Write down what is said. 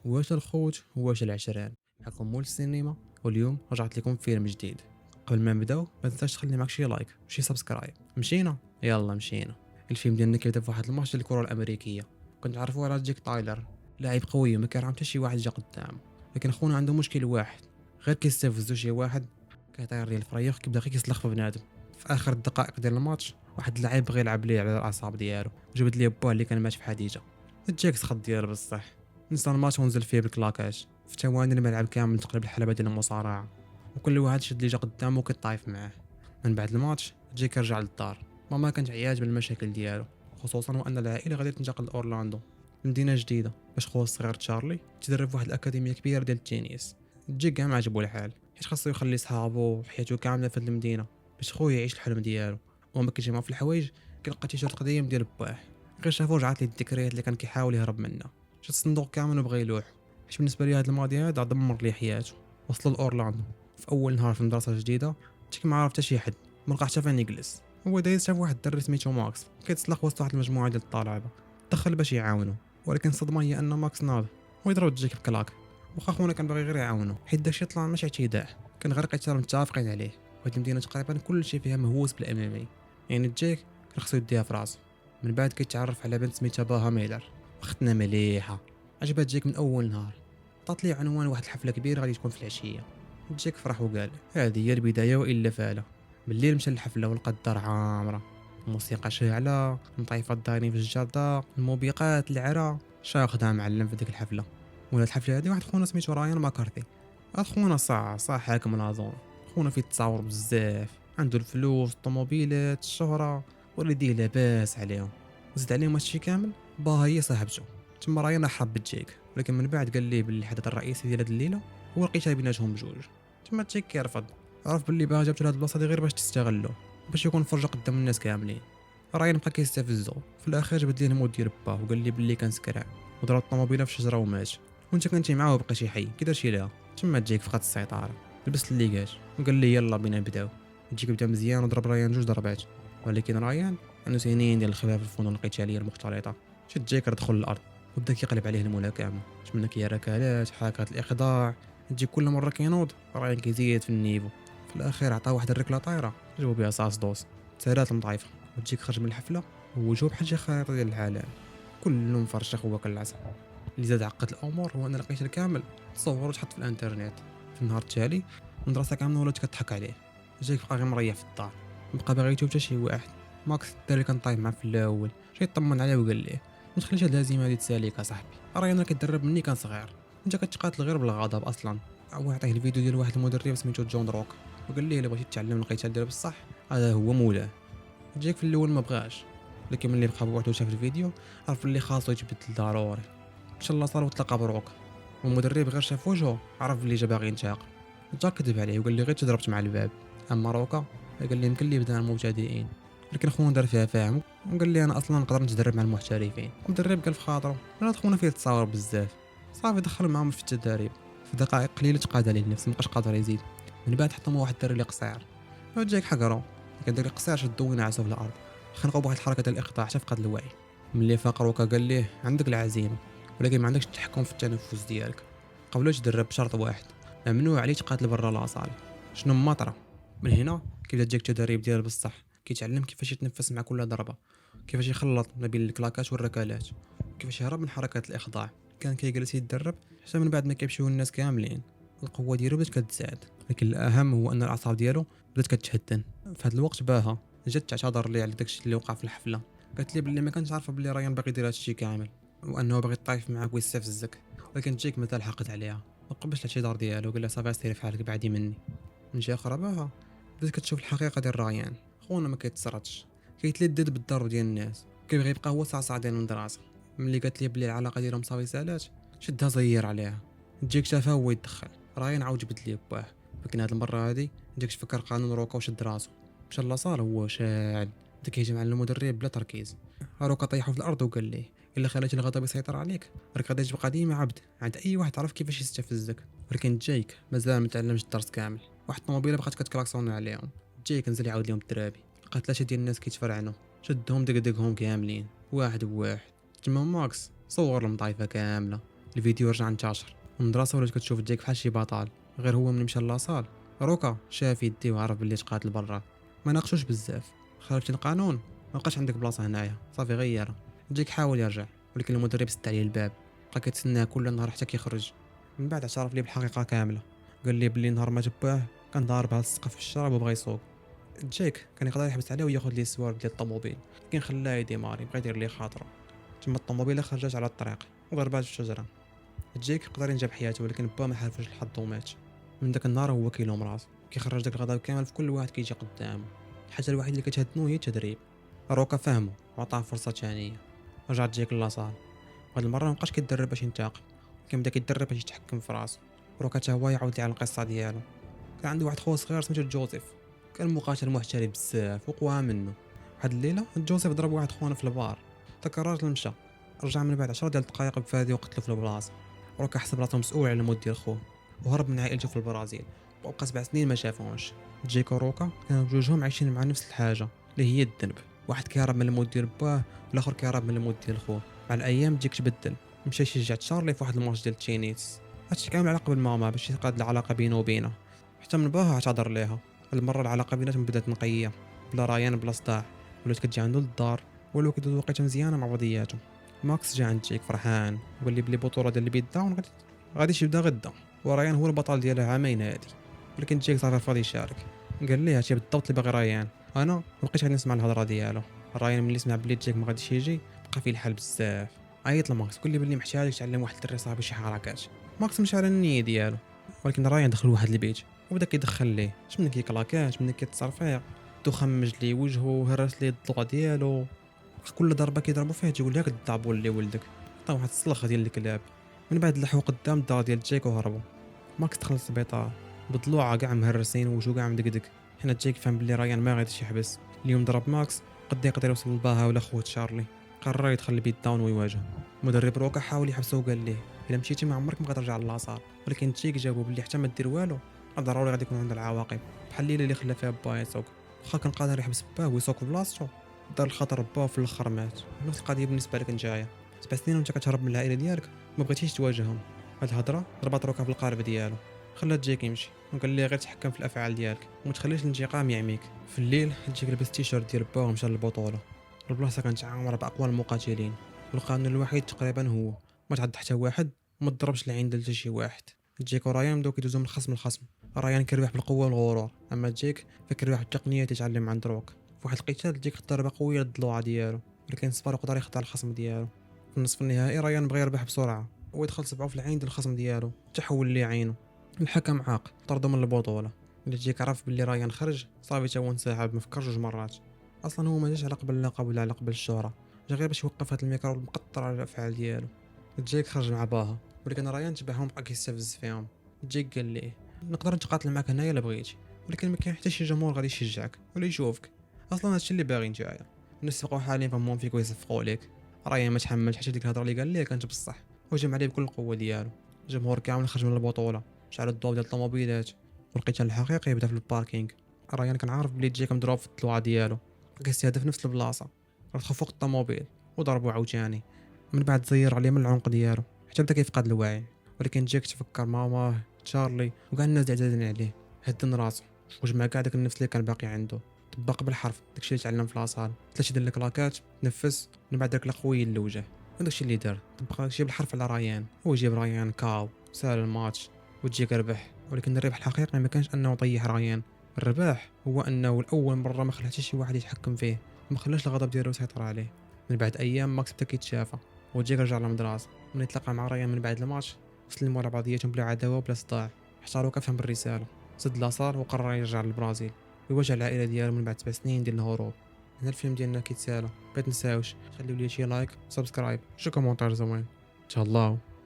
واش الخوت واش العشران. معكم مول السينما، واليوم رجعت لكم فيلم جديد. قبل ما نبداو ما تنساش تخلي معك شي لايك وشي سبسكرايب. مشينا، يلا مشينا. الفيلم ديالنا كيبدا بواحد الماتش ديال الكره الامريكيه. كنت عارفوا على جيك تايلر، لاعب قوي وما كيرحم حتى شي واحد جا قدامه. لكن خونا عنده مشكل واحد، غير كيستفزو شي واحد كيطير ليه الفريق، كيبدا غير كيسلخ في بنادم. في اخر الدقائق ديال الماتش واحد اللاعب بغى يلعب ليه على الاعصاب ديالو، جبد ليه بوه اللي كان ماشي في حديجه. جاك سخط ديالو بصح نسى الماتش ونزل فيه بالكلاكاج. في ثواني الملعب كامل تقلب الحلبة ديال المصارعة، وكل واحد شد اللي جا قدامه كيطايف معاه. من بعد الماتش جيك رجع للدار. ماما كانت عيات بالمشاكل ديالو، خصوصا وان العائله غادي تنتقل لاورلاندو، مدينه جديده، باش خوه الصغير تشارلي تدرب في واحد الاكاديميه كبيره ديال التنس. جيك كاع ما عجبو الحال، حيت خاصو يخلي صحابو وحياته كامله في هاد المدينه باش خويا يعيش الحلم ديالو. وما كيجمع في الحوايج كيلقى تيشيرت قديم ديال باه، غير شافو رجعت ليه الذكريات اللي كان كيحاول يهرب منها. شد الصندوق كامل وبغى يلوح، حيت بالنسبه لي هذا الماضي هذا دمر ليه حياته. وصلوا لاورلاندو في اول نهار في مدرسه جديده. جيك ما عرف حتى شي حد، ما لقى حتى فين يجلس. هو دايز شاف واحد الدري سميتو ماكس كيتسلق وسط واحد المجموعه ديال الطلبه، دخل باش يعاونو. ولكن الصدمه هي ان ماكس ناض ويضرب جيك بكلاك. واخا خونا كان باغي غير يعاونو، حيت داكشي طلع ماشي اعتداء، كان غير قتال متفقين عليه. وهاد المدينه تقريبا كل شيء فيها مهووس بالام ام اي، يعني جيك كان خصو يديها في راسو. من بعد كيتعرف على بنت سميتها باها ميلر، اختنا مليحه، عجبات جيك من اول نهار. عطات لي عنوان واحد الحفله كبيره غادي تكون في العشيه. جيك فرح وقال هذه هي البدايه والا فعلا. بالليل مشى للحفله ولقى الدار عامره، الموسيقى شاعله، مطيفات دايرين في الجرده، الموبيقات العرا. شاخدها معلم في ديك الحفله. ولات الحفله هذه واحد خونا سميتو رايان ماكارثي. هاد خونا صح حاكم لازون. خونا فيه التصاور بزاف، عنده الفلوس، الطوموبيلات، الشهره، والديه لاباس عليهم. وزيد عليهم هادشي كامل باها هي صاحبته. تما رايان حب جيك، ولكن من بعد قال ليه باللي الحدث الرئيسي ديال هاد الليله هو لقيتها بيناتهم بجوج. تما جيك كيرفض، عرف باللي باها جابت لهاد البلاصه دي غير باش تستغلو، باش يكون فرجه قدام الناس كاملين. رايان بقى كيستفزو، في الاخير جبد ليه المود ديال باه وقال ليه باللي كان سكران وضرب الطوموبيله في شجره ومات. وانت كنتي معاه وبقيتي حي كي دارتي ليها. تما جيك فقد السيطره، لبس الليكاج وقال لي يلا بينا نبداو. جيك بدا مزيان وضرب رايان جوج ضربات، ولكن رايان عنده سنين ديال الخبره في الفنون القتاليه المختلطه. شد جيك دخل الارض وبدا كيقلب عليه الملاكمه، تمنى كي ركلات حركات الاخضاع. تجي كل مره كينوض رايان كيزيد في النيفو. في الاخير عطاه واحد الركله طايره جاوب بها صاص دوس سالات المضايفه. وتجيك خرج من الحفله ووجهه بحال شي خريطه ديال العالم، كله مفرشخ هو كالعسل. اللي زاد عقد الامور هو ان القيس الكامل تصور وتحط في الانترنت. في النهار التالي المدرسه كامله ولات كتضحك عليه. جاك بقى غير مريح في الدار، بقى باغي يشوف حتى شي واحد. ماكس الدري اللي كان طايح معاه في الاول جا يطمن عليه وقال ليه ما تخليش هاد الهزيمه هادي تساليك اصاحبي، راه انا كيدرب مني كان صغير، انت كتقاتل غير بالغضب اصلا. هو عطيه الفيديو ديال واحد المدرب سميتو جون روك، وقال ليه الا بغيتي تتعلم القتال ديال بصح هذا هو مولاه. جاك في الاول ما بغاش، لكن ملي بقى بوحدو شاف الفيديو عرف اللي خاصو يتبدل ضروري. مشى لاصال وتلاقى بروك، والمدرب غير شاف وجهه عرف اللي جا باغي ينتقم. جا كذب عليه وقال لي غير تضربت مع الباب. اما روكا قال لي يمكن لي بدا المبتدئين، لكن خونا دار فيها فاهم وقال لي انا اصلا نقدر نتدرب مع المحترفين. المدرب قال في خاطره انا خونا فيه تصاور بزاف، صافي دخل معاهم في التدريب. في دقائق قليله تقاد عليه النفس، مابقاش قادر يزيد. من بعد حطهم واحد الدري اللي قصير، جاك حقرو، كان داك القصير شدو ونعسو في الارض، خنقوا بواحد الحركه ديال الاقطاع حتى فقد الوعي. ملي فاق روكا قال ليه عندك العزيمه، ولكن ما عندكش التحكم في التنفس ديالك. قبل تدرب بشرط واحد، ممنوع عليك تقاتل برا لاصال. شنو مطره. من هنا كيبدا جاك التدريب ديال بصح، كيتعلم كيفاش يتنفس مع كل ضربه، كيفاش يخلط ما بين الكلاكات والركلات، كيفاش يهرب من حركات الاخضاع. كان كيجلس يتدرب حتى من بعد ما كيمشيو الناس كاملين. القوه ديالو بدات كتزاد، لكن الاهم هو ان الاعصاب ديالو بدات كتهدن. في هذا الوقت باها جات تعتذر لي على داكشي اللي وقع في الحفله. قالت لي بلي ما كانش عارفه بلي ريان باغي يدير هادشي كامل، وانه باغي يطايف معاك ويستفزك. ولكن جيك مازال حقد عليها، ما قبلش الاعتذار ديالو، قال لها صافي سيري في حالك بعدي مني. من جهه اخرى باها بدات كتشوف الحقيقه ديال ريان. خونا ما كيتسرطش، كيتلدد بالضرب ديال الناس، كيبغي يبقى هو صعصع ديال المدرسه. ملي قالت لي بلي العلاقه ديالهم صافي سالات شدها زير عليها. جيك شافها هو يدخل، راين عاود جبد ليه باه. لكن هاد المره هادي جاك تفكر قانون روكا وشد راسو. مشى لاصال هو شاعل، بدا كيهجم على المدرب بلا تركيز. روكا طيحو في الارض وقال ليه الا خليتي الغضب يسيطر عليك راك غادي تبقى ديما عبد عند اي واحد عرف كيفاش يستفزك. ولكن جايك مازال ما تعلمش الدرس كامل. واحد الطوموبيله بقات كتكلاكسون عليهم. جايك نزل يعاود لهم الدرابي، لقى ثلاثه ديال الناس كيتفرعنوا، شدهم دقدقهم كاملين واحد بواحد. تما ماكس صور المطايفه كامله، الفيديو رجع انتشر، والمدرسه ولات كتشوف جيك بحال شي بطل. غير هو ملي مشى لاصال روكا شاف يديه وعرف بلي تقاتل برا. ما ناقشوش بزاف، خالفتي القانون ما بقاش عندك بلاصه هنايا، صافي غيرها. جيك حاول يرجع، ولكن المدرب سد عليه الباب، بقى كيتسناه كل نهار حتى كيخرج. من بعد اعترف لي بالحقيقه كامله، قال لي بلي نهار ما جباه كان ضارب على السقف في الشراب وبغى يسوق. جيك كان يقدر يحبس عليه وياخذ ليه السوار ديال الطوموبيل، لكن خلاه يديماري، بغى يدير ليه خاطره. تما الطوموبيله خرجت على الطريق وضربات في الشجره. جيك قدر ينجب حياته، ولكن با ما حالفوش الحظ ومات. من داك النهار هو كيلوم راسو، كيخرج داك الغضب كامل في كل واحد كيجي قدامه. الحاجه الوحيده اللي كتهدنو هي التدريب. روكا فهمو وعطاه فرصه ثانيه. رجع جيك لاصال، هاد المره مابقاش كيتدرب باش ينتقم، كان بدا كيتدرب باش يتحكم في راسو. روكا تا هو يعاود لي على القصه ديالو. كان عنده واحد خو صغير سميتو جوزيف، كان مقاتل محترف بزاف وقوى منه. واحد الليله جوزيف ضرب واحد خونا في البار، داك الراجل مشى، رجع من بعد 10 ديال الدقائق بفادي وقتلو في البلاصه. روكا حسب راسو مسؤول على الموت ديال خوه، وهرب من عائلته في البرازيل، وبقى 7 سنين ما شافوهش. جيك وروكا كانوا بجوجهم عايشين مع نفس الحاجه اللي هي الذنب، واحد كيهرب من الموت ديال باه والاخر كيهرب من الموت ديال خوه. مع الايام جيك تبدل، مشى يشجع تشارلي في واحد الماتش ديال التينيس. هادشي كامل على قبل ماما باش يتقاد العلاقه بينه وبينها، حتى من باه اعتذر ليها. المره العلاقه بيناتهم بدات نقيه، بلا ريان بلا صداع، ولات كتجي عنده للدار، ولو كيدوزو وقيته مزيانه مع بعضياتهم. ماكس جا عند جيك فرحان وقال لي بلي البطوله ديال البيت داون غادي يبدا غدا، وريان هو البطل ديالها عامين هادي. ولكن جيك صافي فاضي يشارك. قال ليه هادشي بالضبط اللي باغي ريان. انا مبقيتش غادي نسمع الهضره ديالو. ريان ملي سمع بلي جيك ما غاديش يجي بقى فيه الحال بزاف، عيط لماكس قال لي بلي محتاجك تعلم واحد الدري صاحبي شي حركات. ماكس مشى على النيه ديالو، ولكن ريان دخل واحد البيت وبدا كيدخل ليه شمن كيكلاكات من كيتصرفيق، تخمج ليه وجهه وهرس ليه الضلوع ديالو. كل ضربه كيضربوا فيها تيقول لك الضعب ولي ولدك، عطاه واحد الصلخه ديال الكلاب. من بعد لحقوا قدام الدار ديال جيك وهربوا. ماكس دخل للسبيطار بضلوعه كاع مهرسين ووجهو كاع مدقدق. هنا جيك فهم بلي ريان ما غاديش يحبس. اليوم ضرب ماكس قد يقدر يوصل لباها ولا خوه تشارلي. قرر يدخل البيت داون ويواجه. مدرب روكا حاول يحبسه وقال ليه الا مشيتي ما عمرك ما غترجع للاصال، ولكن جيك جاوبو بلي حتى ما دير والو ضروري غادي يكون عنده العواقب، بحال الليله اللي خلى فيها با يسوق. واخا كان قادر يحبس باه ويسوق في بلاصتو، دار الخطر باه في الاخر مات. نفس القضيه بالنسبه لك نتايا، 7 سنين وانت كتهرب من العائله ديالك ما بغيتيش تواجههم. هاد الهضره ضربات روكا في القالب ديالو، خلات جيك يمشي وقال ليه غير تحكم في الافعال ديالك وما تخليش الانتقام يعميك. في الليل جيك لبس تيشيرت ديال با ومشى للبطوله. البلاصه كانت عامره باقوى المقاتلين، والقانون الوحيد تقريبا هو ما تعض حتى واحد وما تضربش العين ديال حتى شي واحد. جيك وريان بداو كيدوزو من الخصم للخصم. ريان كيربح بالقوه والغرور، اما جيك فكيربح بالتقنيه تيتعلم عند روك. في واحد القتال جيك ضربه قويه للضلوعه ديالو، ولكن صبر وقدر يخضع الخصم ديالو. في النصف النهائي ريان بغى يربح بسرعه ويدخل صبعه في العين ديال الخصم ديالو تحول ليه عينه. الحكم عاق طردو من البطوله. ملي جيك عرف بلي ريان خرج صافي تا هو انسحب، ما فكر جوج مرات. اصلا هو ما جاش على قبل اللقب ولا على قبل الشهره، جا غير باش يوقف هاد الميكرو المقطر على الافعال ديالو. جيك خرج مع باها، ولكن ريان تبعهم بقى كيستفز فيهم. جيك قال ليه نقدر نتقاتل معاك هنايا الا بغيتي، ولكن ما كاين حتى شي جمهور غادي يشجعك ولا يشوفك. اصلا هادشي اللي باغي نتايا، الناس بقاو حاليا فهمون فيك ويصفقوا ليك. ريان ما تحملش حتى ديك الهضره اللي قال ليه كانت بصح، وهجم عليه بكل القوه ديالو. الجمهور كامل خرج من البطوله، شعلوا الضوء ديال الطوموبيلات، والقتال الحقيقي بدا في الباركينغ. ريان كان عارف بلي جيك مضروب في الطلوعه ديالو، كيستهدف نفس البلاصه، راه فوق الطوموبيل وضربوا عاوتاني. من بعد زير عليه من العنق ديالو حتى بدا كيفقد الوعي. ولكن جيك تفكر ماماه تشارلي وكاع الناس اللي عزازين عليه، هدن راسو وجمع كاع داك النفس اللي كان باقي عنده، طبق بالحرف داكشي اللي تعلم في لاصال. 3 ديال الكلاكات، تنفس، من بعد داك القوي للوجه. وداكشي اللي دار طبق داكشي بالحرف على ريان. هو جاب ريان كاو سال الماتش وجيك ربح. ولكن الربح الحقيقي ما كانش انه طيح ريان، الرباح هو انه لاول مره ما خلى حتى شي واحد يتحكم فيه، ما خلاش الغضب ديالو يسيطر عليه. من بعد ايام ماكس بدا كيتشافى وجيك رجع للمدرسه. من يتلاقى مع ريان من بعد الماتش سلموا على بعضياتهم بلا عداوه وبلا صداع. حتى روكا فهم بالرساله، سد لاصال وقرر يرجع للبرازيل ويواجه العائله ديالو من بعد 7 سنين ديال الهروب. هنا الفيلم ديالنا كيتسالى، ما تنساوش خليو لي شي لايك، سبسكرايب، شي كومونتير زوين. تهلاو.